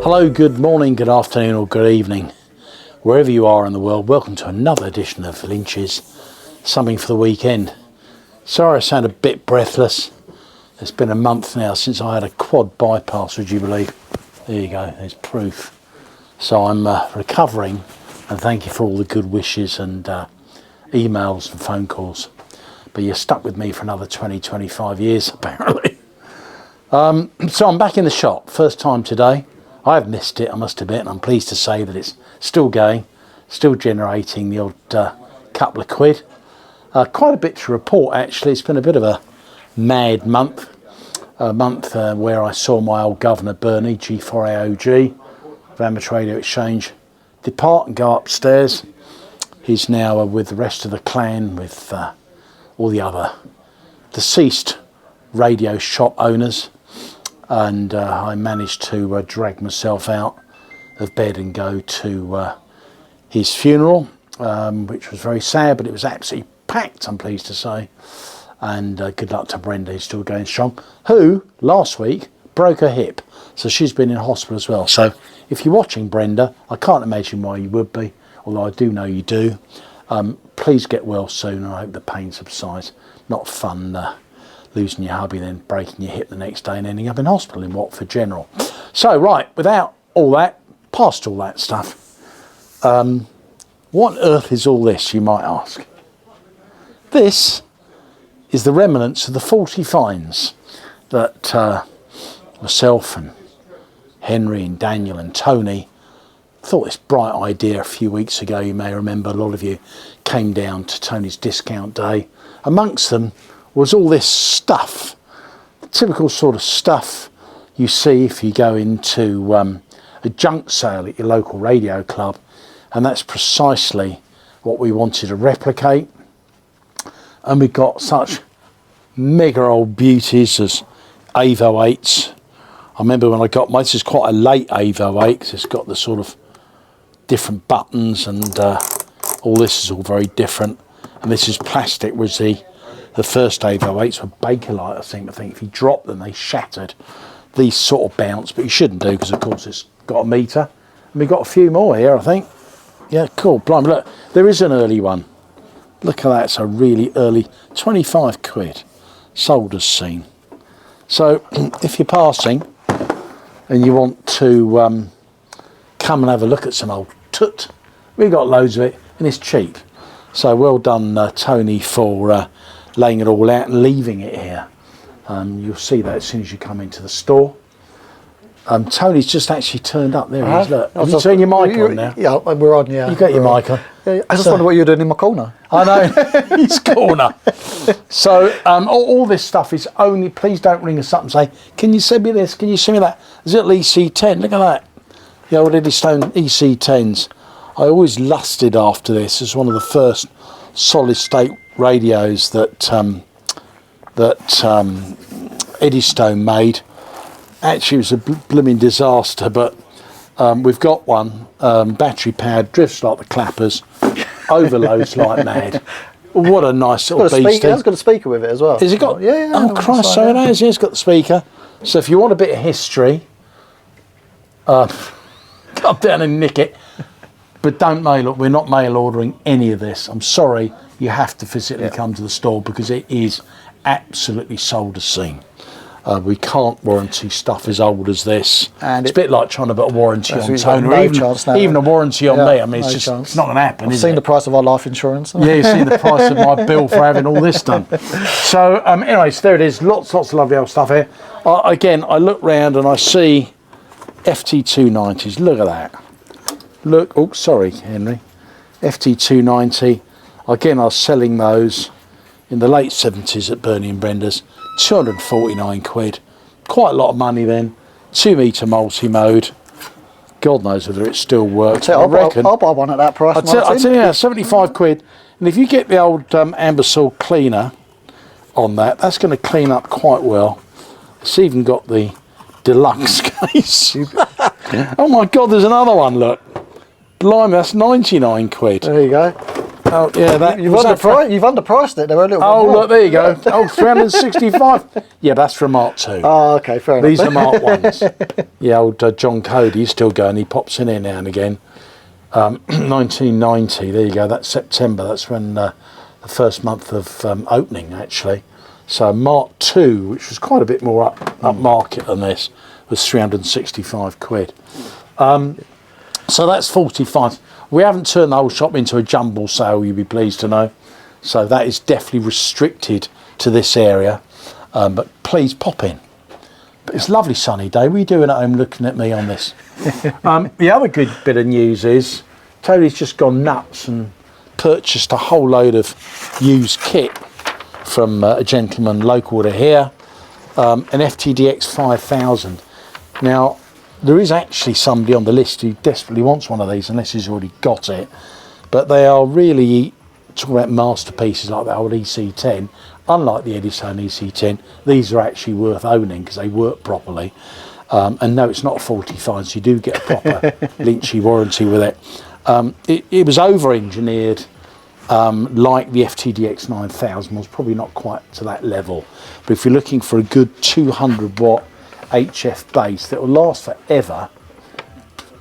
Hello, good morning, good afternoon or good evening. Wherever you are in the world, welcome to another edition of Lynch's Something for the Weekend. Sorry I sound a bit breathless. It's been a month now since I had a quad bypass, would you believe? There you go, there's proof. So I'm recovering, and thank you for all the good wishes and emails and phone calls. But you're stuck with me for another 20, 25 years apparently. So I'm back in the shop, first time today. I have missed it, I must admit, and I'm pleased to say that it's still going, still generating the odd couple of quid. Quite a bit to report actually. It's been a bit of a mad month. A month where I saw my old Guv'nor Bernie, G4AOG, Revamped Radio Exchange, depart and go upstairs. He's now with the rest of the clan, with all the other deceased radio shop owners. And I managed to drag myself out of bed and go to his funeral, which was very sad, but it was absolutely packed, I'm pleased to say. And good luck to Brenda, who's still going strong, who last week broke her hip, so she's been in hospital as well. So if you're watching, Brenda, I can't imagine why you would be, although I do know you do. Please get well soon, and I hope the pain subsides. Not fun losing your hubby, then breaking your hip the next day and ending up in hospital in Watford General. So right, without all that, past all that stuff, what on earth is all this, you might ask? This is the remnants of the 40 fines that myself and Henry and Daniel and Tony thought this bright idea a few weeks ago. You may remember, a lot of you came down to Tony's discount day. Amongst them was all this stuff, the typical sort of stuff you see if you go into a junk sale at your local radio club, and that's precisely what we wanted to replicate. And we've got such mega old beauties as FT-818s. I remember when I got mine, this is quite a late FT-818 because it's got the sort of different buttons, and all this is all very different. And this is plastic, was the first FT-818s were Bakelite, I think. If you drop them, they shattered. These sort of bounce, but you shouldn't do because, of course, it's got a meter. And we've got a few more here, I think. Yeah, cool. Blimey, look, there is an early one. Look at that, it's a really early, 25 quid, sold as seen. So if you're passing and you want to come and have a look at some old tut, we've got loads of it and it's cheap. So well done, Tony, for laying it all out and leaving it here. You'll see that as soon as you come into the store. Tony's just actually turned up. There he is, look. Have you turned your mic on now? Yeah, we're on, yeah. You got your mic on. Yeah, I just wonder what you're doing in my corner. I know, his corner. So all this stuff is only, please don't ring us up and say, can you send me this, can you send me that? There's a little EC10, look at that. The old Eddystone EC10s. I always lusted after this. It's one of the first solid state radios that Eddystone made. Actually, it was a blooming disaster, but we've got one, battery powered, drifts like the clappers, overloads like mad. What a nice little beast. It's got a speaker with it as well. Has it got? Yeah. Oh Christ, so it has. Yeah, it's got the speaker. So if you want a bit of history, come down and nick it. But don't mail. We're not mail ordering any of this. I'm sorry, you have to physically come to the store because it is absolutely sold as seen. We can't warranty stuff as old as this. And it's a bit like trying to put a warranty on Tony, even a warranty on me. I mean, it's it's not going to happen. I've seen the price of our life insurance. Yeah, you've seen the price of my bill for having all this done. So, anyways, there it is. Lots of lovely old stuff here. Again, I look round and I see FT-290s. Look at that. Look, oh, sorry, Henry. FT-290. Again, I was selling those in the late 70s at Bernie and Brenda's. 249 quid. Quite a lot of money then. 2 metre multi-mode. God knows whether it still works. I reckon I'll buy one at that price. I'll tell you now, 75 quid. And if you get the old Ambersol cleaner on that, that's going to clean up quite well. It's even got the deluxe case. Oh my God, there's another one, look. Blimey, that's 99 quid. There you go. Oh yeah, that You've was that underpriced it. They were a little. Oh bit more. look, there you go. Oh, 365. Yeah, that's for Mark 2. Oh, okay, fair enough. These are Mark 1s. Yeah, old John Cody, he's still going. He pops in here now and again. 1990. There you go. That's September. That's when the first month of opening actually. So Mark 2, which was quite a bit more up market than this, was 365 quid. So that's 45. We haven't turned the whole shop into a jumble sale, you'll be pleased to know. So that is definitely restricted to this area. But please pop in. But it's a lovely sunny day. What are you doing at home looking at me on this? The other good bit of news is Tony's just gone nuts and purchased a whole load of used kit from a gentleman local to here, an FTDX 5000. Now, there is actually somebody on the list who desperately wants one of these, unless he's already got it. But they are really, talking about masterpieces like the old EC10, unlike the Edison EC10, these are actually worth owning because they work properly. And no, it's not a 45, so you do get a proper Lynchy warranty with it. It was over-engineered like the FTDX 9000 was, probably not quite to that level. But if you're looking for a good 200 watt HF base that will last forever,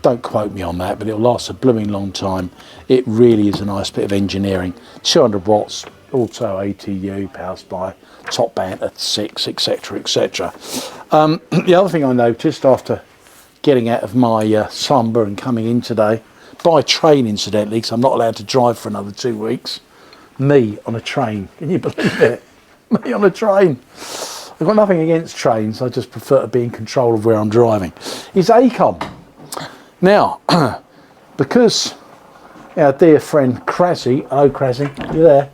don't quote me on that, but it'll last a blooming long time. It really is a nice bit of engineering. 200 watts, auto ATU, power supply, top band at 6, etc, etc. The other thing I noticed after getting out of my slumber and coming in today, by train incidentally, because I'm not allowed to drive for another 2 weeks, me on a train, can you believe it? Me on a train. I've got nothing against trains, I just prefer to be in control of where I'm driving. It's Acom. Now, because our dear friend Krasy, hello Krasy, you there?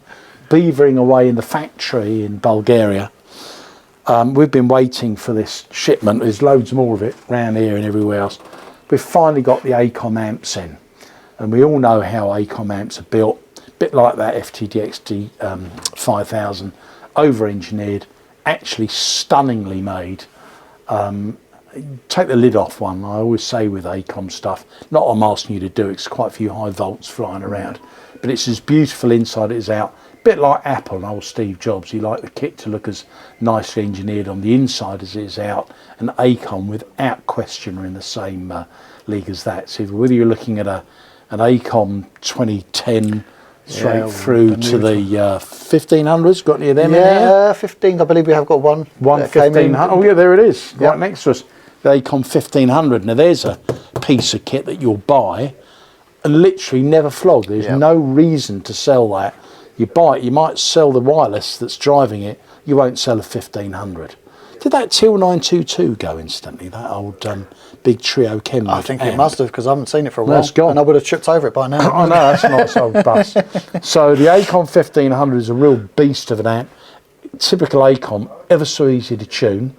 Beavering away in the factory in Bulgaria. We've been waiting for this shipment. There's loads more of it around here and everywhere else. We've finally got the Acom amps in. And we all know how Acom amps are built. A bit like that FTDX 5000, over-engineered, actually stunningly made. Take the lid off one. I always say with Acom stuff, not I'm asking you to do it, it's quite a few high volts flying around, but it's as beautiful inside as out. A bit like Apple and old Steve Jobs, you like the kit to look as nicely engineered on the inside as it is out, and Acom without question are in the same league as that. So whether you're looking at an Acom 2010 straight through to the 1500s, got any of them in here? Yeah, 15, I believe we have got one. One 1500, oh yeah, there it is, right next to us. The Acom 1500. Now there's a piece of kit that you'll buy and literally never flog. There's no reason to sell that. You buy it, you might sell the wireless that's driving it, you won't sell a 1500. Did that Till 922 go instantly, that old big trio Kenwood? I think it must have, because I haven't seen it for a while. That's gone. And I would have tripped over it by now. I know, that's a nice old bus. So the Acom 1500 is a real beast of an amp. Typical Acom, ever so easy to tune.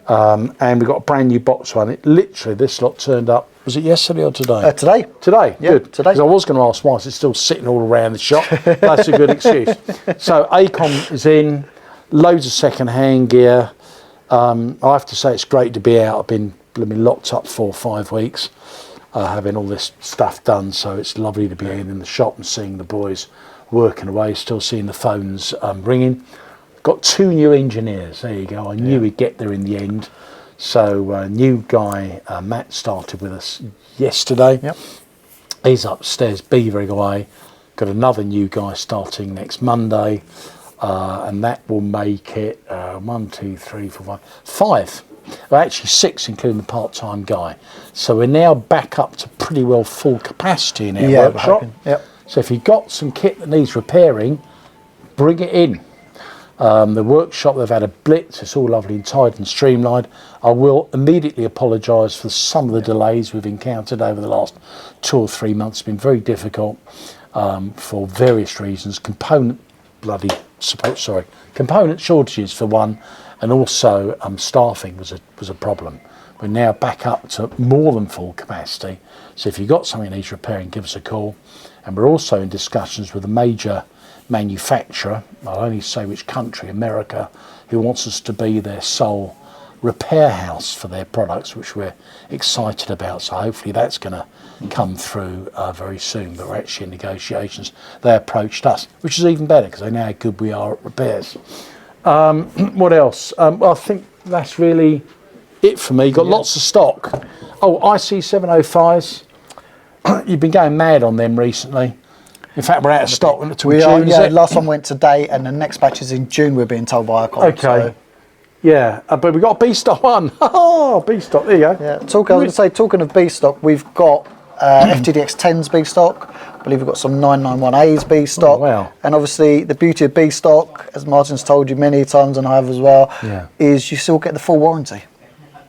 And we've got a brand new box one. It literally, this lot turned up, was it yesterday or today? Today. Today, Yeah, good. today. Because I was going to ask why it's still sitting all around the shop. That's a good excuse. So Acom is in, loads of second-hand gear. I have to say it's great to be out. I've been locked up 4 or 5 weeks, having all this stuff done. So it's lovely to be in the shop and seeing the boys working away, still seeing the phones ringing. Got 2 new engineers, there you go. I knew we'd get there in the end. So new guy, Matt, started with us yesterday. Yep. He's upstairs beavering away. Got another new guy starting next Monday. And that will make it 1, 2, 3, 4, 5. Well, actually 6, including the part-time guy. So we're now back up to pretty well full capacity in our workshop. Yep. So if you've got some kit that needs repairing, bring it in. The workshop, they've had a blitz. It's all lovely and tight and streamlined. I will immediately apologise for some of the delays we've encountered over the last 2 or 3 months. It's been very difficult for various reasons. Component shortages for one, and also staffing was a problem. We're now back up to more than full capacity. So if you've got something that needs repairing, give us a call. And we're also in discussions with a major manufacturer, I'll only say which country, America, who wants us to be their sole repair house for their products, which we're excited about. So hopefully that's going to come through very soon. But we're actually in negotiations. They approached us, which is even better because they know how good we are at repairs. What else? Well, I think that's really it for me. Got lots of stock. Oh, IC705s. You've been going mad on them recently. In fact, we're out of stock until June. Yeah, last one went today, and the next batch is in June. We're being told by Acom. Okay. So. Yeah, but we've got a B stock one. Oh, B stock. There you go. Yeah. I was going to say, talking of B stock, we've got FTDX10s B stock. I believe we've got some 991As B stock. Oh, wow. And obviously, the beauty of B stock, as Martin's told you many times, and I have as well, is you still get the full warranty.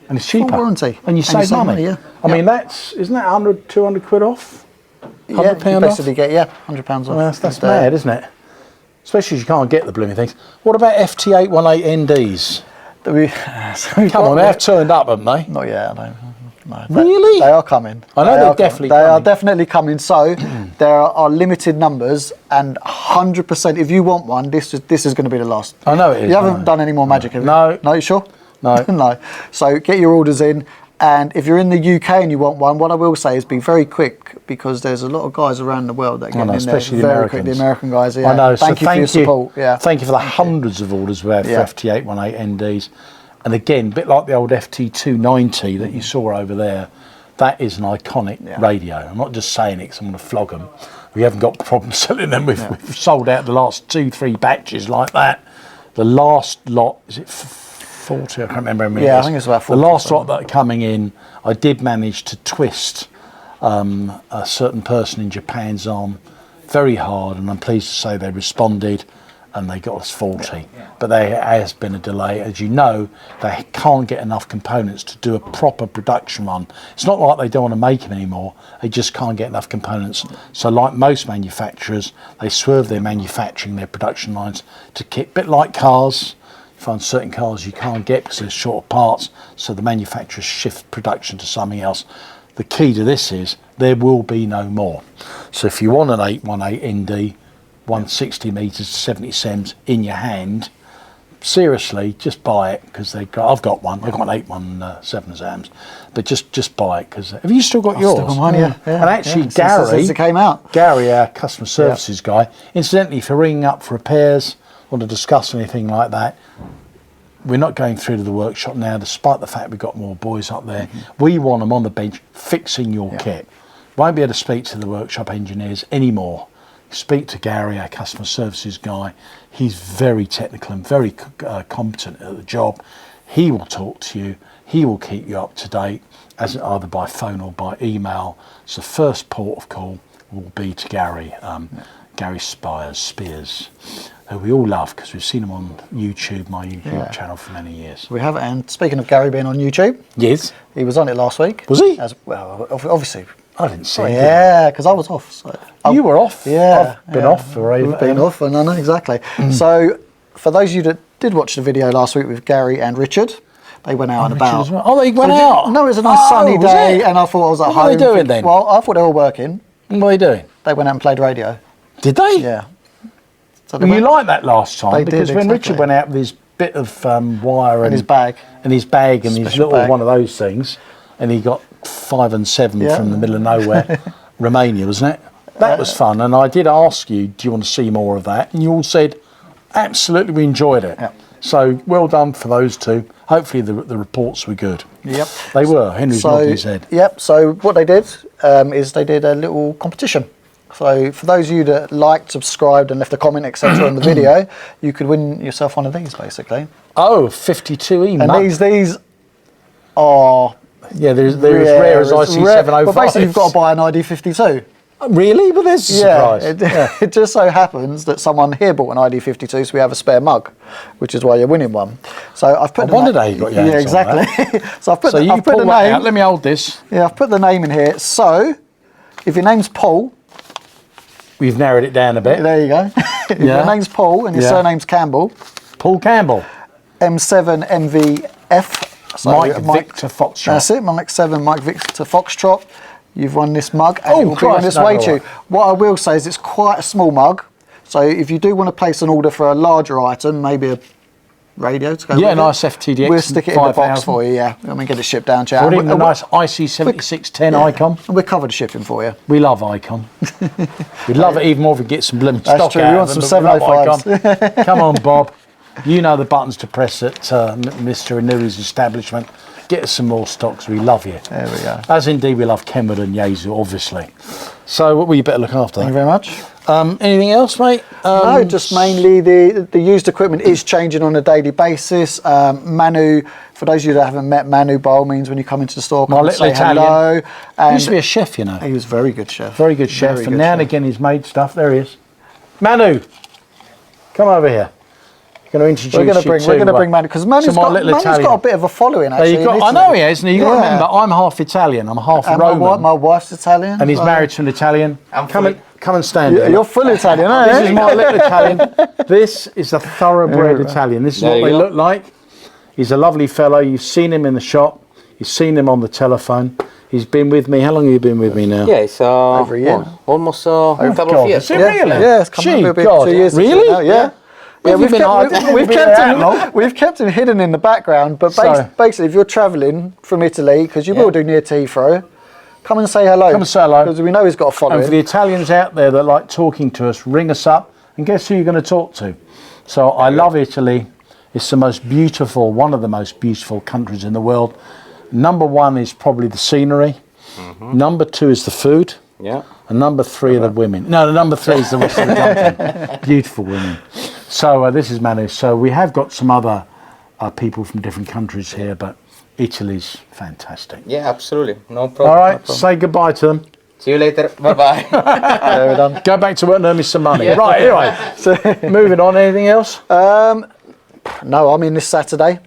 And it's cheaper. Full warranty. And you save money. Yeah. I mean, isn't that 100, 200 quid off? £100 you off? basically get £100 off. Well, that's mad, isn't it? Especially as you can't get the blooming things. What about FT-818 NDs? Come on, they have turned up, haven't they? Not yet, no. Really? They are coming. I know they're definitely coming. They are definitely coming. So there are limited numbers, and 100%. If you want one, this is going to be the last. I know it is. You haven't done any more magic, have you? No. No, you sure? No. No. So get your orders in, and if you're in the UK and you want one, what I will say is be very quick, because there's a lot of guys around the world that are getting in there especially very quick. The American guys. Yeah. I know. Thank you for your support. Yeah. Thank you for the hundreds of orders we have for FT-818 NDs. And again, a bit like the old FT-290 that you saw over there, that is an iconic radio. I'm not just saying it because I'm going to flog them. We haven't got problems selling them. We've sold out the last 2-3 batches like that. The last lot, is it 40? I can't remember how many. Yeah, I think it's about 40. The last lot that are coming in, I did manage to twist a certain person in Japan's arm very hard, and I'm pleased to say they responded and they got us 40. But there has been a delay. As you know, they can't get enough components to do a proper production run. It's not like they don't want to make them anymore, they just can't get enough components. So like most manufacturers, they swerve their manufacturing, their production lines to keep, a bit like cars. You find certain cars you can't get because they're short of parts, so the manufacturers shift production to something else. The key to this is there will be no more. So if you want an 818 ND, 160 metres, 70 sems in your hand, seriously, just buy it, because I've got one. I've got an 817 sems, but just buy it, because have you still got yours? Still got mine, yeah. And actually, since it came out. Gary, our customer services guy, incidentally, if you're ringing up for repairs, want to discuss anything like that, we're not going through to the workshop now, despite the fact we've got more boys up there. We want them on the bench fixing your kit. Won't be able to speak to the workshop engineers anymore. Speak to Gary, our customer services guy. He's very technical and very competent at the job. He will talk to you. He will keep you up to date, as either by phone or by email. So first port of call will be to Gary, Gary Spears, who we all love because we've seen him on YouTube, my YouTube channel, for many years. We have, and speaking of Gary being on YouTube, yes, he was on it last week. Was he? As well, obviously. I didn't see it. Yeah, because I was off. So you were off? Yeah. I've been off for We've been off, and I know exactly. So, for those of you that did watch the video last week with Gary and Richard, they went out and about. Well. Oh, they went out? No, it was a nice sunny day, and I thought I was at home. What were they doing then? Well, I thought they were working. What were they doing? They went out and played radio. Did they? Yeah. So you liked that last time, they because did, when exactly. Richard went out with his bit of wire and his bag and his little bag. one of those things, and he got 5 and 7 from the middle of nowhere, Romania, wasn't it? That was fun, and I did ask you, do you want to see more of that? And you all said, absolutely, we enjoyed it. Yep. So well done for those two. Hopefully the reports were good. Yep. They were. Henry's nodding his head. Yep. So what they did is they did a little competition. So for those of you that liked, subscribed, and left a comment, etc. on the video, you could win yourself one of these, basically. Oh, 52E. And these are they're as rare as IC705. Well, basically, you've got to buy an ID52. Really? But there's a surprise. It just so happens that someone here bought an ID52, so we have a spare mug, which is why you're winning one. So I've put. I wondered how you got your hands on that. exactly. So I've put. So I've put the name. Out. Let me hold this. Yeah, I've put the name in here. So, if your name's Paul. We've narrowed it down a bit. There you go. If your name's Paul and your surname's Campbell. Paul Campbell. M7MVF. So Mike Victor Foxtrot. That's it, Mike 7, Mike Victor Foxtrot. You've won this mug, and it will be on its way to you. What I will say is it's quite a small mug. So if you do want to place an order for a larger item, maybe a radio to go Yeah, with nice it. FTDX. We'll stick it in the box 5000. for you, yeah. I mean, get it shipped down to you. Or And even a nice IC7610 Icom. And we're covered shipping for you. We love Icom. We'd love it even more if we get some blooming That's stock true. out We of want them, some but we love 705s. Icom. Come on, Bob. You know the buttons to press at Mr. Inui's establishment. Get us some more stocks. We love you. There we go. As indeed we love Kenwood and Yaesu, obviously. So, what will you better look after? Thank you very much. Anything else, mate? No, just mainly the used equipment is changing on a daily basis. Manu, for those of you that haven't met Manu, by all means, when you come into the store, come My and little say Italian. hello. He And used to be a chef, you know. he was a very good chef. Very good chef. Very And good now and chef. again he's made stuff. There he is. Manu, come over here. Going to introduce We're going to bring Manu, because Manu's got a bit of a following, actually. I know he has, and you've got to remember, I'm half Italian, I'm half Roman. My wife's Italian. And he's married to an Italian. Come and stand here. You're full Italian, aren't you? This is my little Italian. This is a thoroughbred Italian. This is what they look like. He's a lovely fellow. You've seen him in the shop. You've seen him on the telephone. He's been with me. How long have you been with me now? Yeah, it's over a year. Almost a couple God, of years. is it really? Yeah, it's coming up a bit, 2 years. Really? Now, yeah. Yeah, we've kept him hidden in the background, but basically, if you're travelling from Italy, because you will do near to Heathrow, come and say hello. Come and say hello. Because we know he's got a following. And for the Italians out there that like talking to us, ring us up and guess who you're going to talk to. So I love Italy. It's the most beautiful, one of the most beautiful countries in the world. Number one is probably the scenery. Number two is the food. Yeah. And number three are the women. No, the number three is the rest of the country. Beautiful women. So this is Manu. So we have got some other people from different countries here, but Italy's fantastic. Yeah, absolutely. No problem. All right, no problem. say goodbye to them. See you later. Bye-bye. Yeah, we're done. Go back to work and earn me some money. Right, anyway. So, moving on, anything else? No, I'm in this Saturday.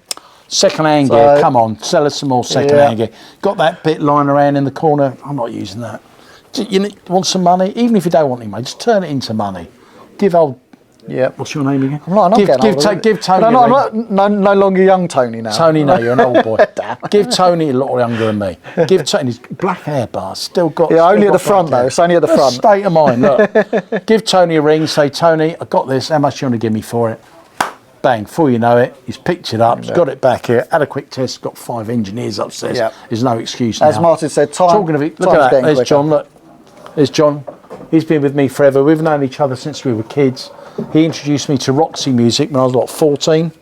Second-hand gear, come on, sell us some more second-hand gear. Got that bit lying around in the corner, I'm not using that. You want some money? Even if you don't want any money, just turn it into money. Give old... Yeah. What's your name again? I'm not getting old. Give Tony... I'm no longer young Tony now. Tony, no, you're an old boy. Give Tony a lot younger than me. Give Tony his black hair bar, still got... Yeah, only at the front though, it's only at the front. State of mind, look. Give Tony a ring, say, Tony, I got this, how much do you want to give me for it? Bang, before you know it, he's picked it up, he's got it back here, had a quick test, got 5 engineers upstairs. There's no excuse now. As Martin said, Talking of it, look at that, there's John, look. There's John. He's been with me forever. We've known each other since we were kids. He introduced me to Roxy music when I was, 14?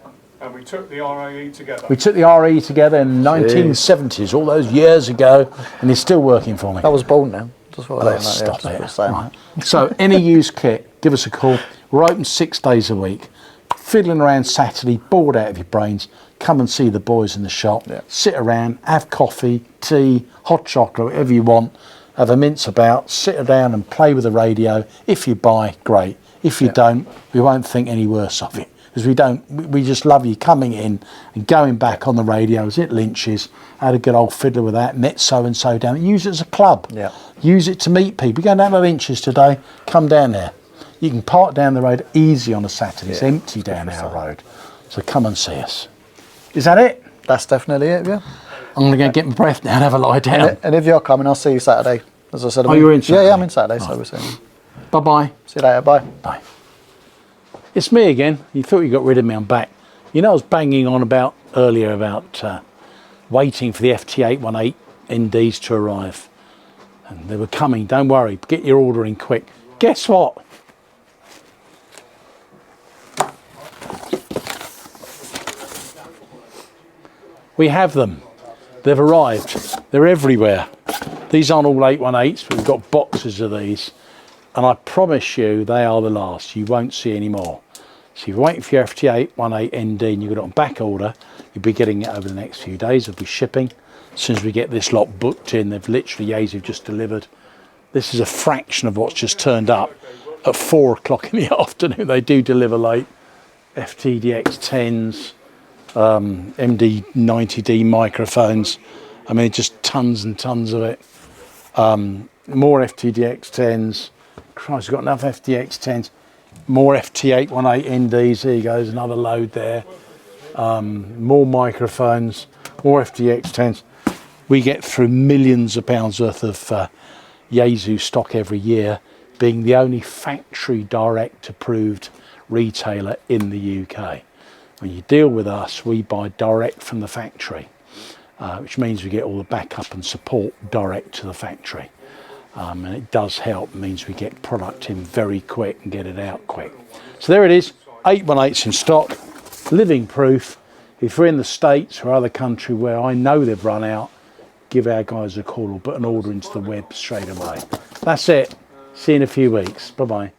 And we took the RAE together. We took the RE together in the 1970s, all those years ago, and he's still working for me. I was born now. Just what I Stop yeah, it. Right. So any used kit, give us a call. We're open 6 days a week. Fiddling around Saturday, bored out of your brains, come and see the boys in the shop. Sit around, have coffee, tea, hot chocolate, whatever you want. Have a mince about, sit down and play with the radio. If you buy, great. If you don't, we won't think any worse of it. Because we just love you coming in and going back on the radio. Was it Lynch's? Had a good old fiddler with that, met so-and-so down. Use it as a club. Use it to meet people. You're going down to Lynch's today, come down there. You can park down the road easy on a Saturday. It's empty down our road. So come and see us. Is that it? That's definitely it, yeah. I'm going to go get my breath now and have a lie down. And if you're coming, I'll see you Saturday. As I said, you're in Saturday? Yeah, I'm in Saturday, so we're seeing you. Bye-bye. See you later, bye. Bye. It's me again. You thought you got rid of me, I'm back. You know I was banging on about earlier about waiting for the FT-818 NDs to arrive. And they were coming, don't worry, get your order in quick. Guess what? We have them. They've arrived. They're everywhere. These aren't all 818s, but we've got boxes of these. And I promise you, they are the last. You won't see any more. So if you're waiting for your FT-818 ND and you've got it on back order, you'll be getting it over the next few days. It'll be shipping. As soon as we get this lot booked in, they've literally, Yaesu just delivered. This is a fraction of what's just turned up. At 4 o'clock in the afternoon, they do deliver late. FTDX10s, MD90D microphones. I mean, just tons and tons of it. More FTDX10s. Christ, we've got enough FTX10s. More FT-818 NDs. Here you go, there's another load there. More microphones, more FTX10s. We get through millions of pounds worth of Yaesu stock every year, being the only factory direct approved retailer in the UK. When you deal with us, we buy direct from the factory, which means we get all the backup and support direct to the factory. And it does help, it means we get product in very quick and get it out quick. So there it is, 818's in stock, living proof. If you're in the States or other country where I know they've run out, give our guys a call or put an order into the web straight away. That's it. See you in a few weeks. Bye-bye.